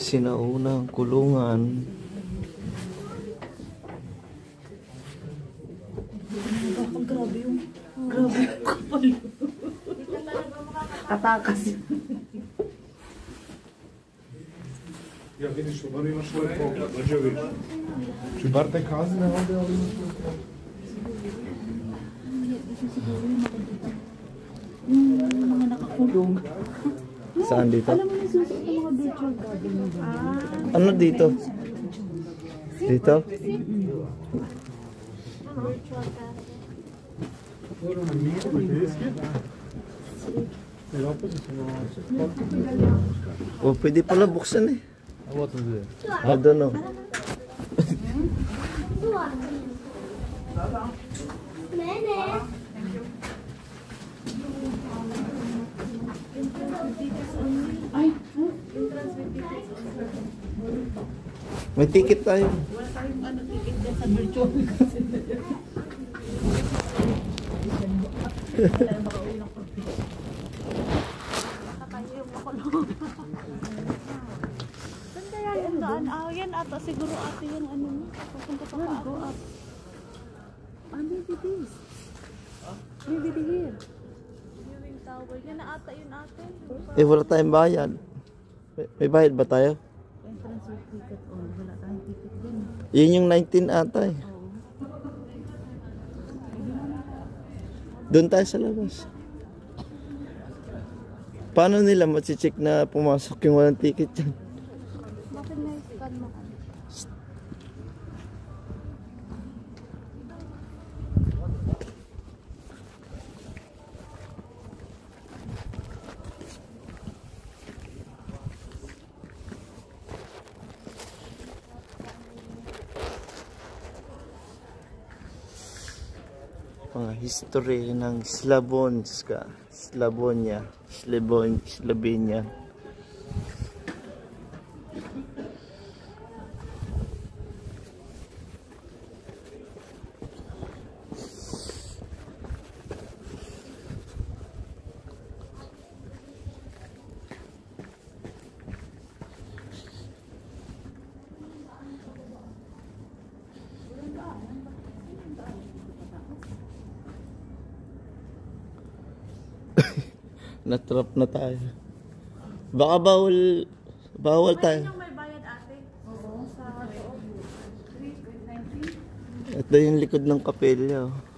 Sinaunang kulungan. Grabe yung kapal. Katakas. Ja, vidiš, bar imaš svoj pogled, Mađević. Či bar te kazne ovdje, ali imaš svoj pogled. Mga nakakulong. Saan dito? Alam mo na susunod ng mga virtual garden mo ba? Ano dito? Dito? Oh, pwede pala buksan eh. I don't know. May ticket tayo. Wala tayong ano, ticket dyan sa virtual kasi. Wala na makauwi ng kopi. Baka kayo yung makulong. Saan kaya yung daan? Ah, yan ata. Siguro ate yung ano mo. Papunta pa ka go up. Ah, maybe this. Maybe here. Viewing tower. Yan na ata yun ate. Eh, wala tayong bayad. May bayad ba tayo? Entrance with ticket on. Wala tayong ticket din. Yun yung 19 ata eh. Doon tayo sa labas. Paano nila mati-check na pumasok yung walang ticket dyan? Bakit na-scan mo? Mga history ng Slavonska, Slavonia, Slovenia. Natrap na tayo. Baka bawal tayo. Yung may bayad ate? Oo. Sa loob. Ito yung likod ng kapelya. Oh.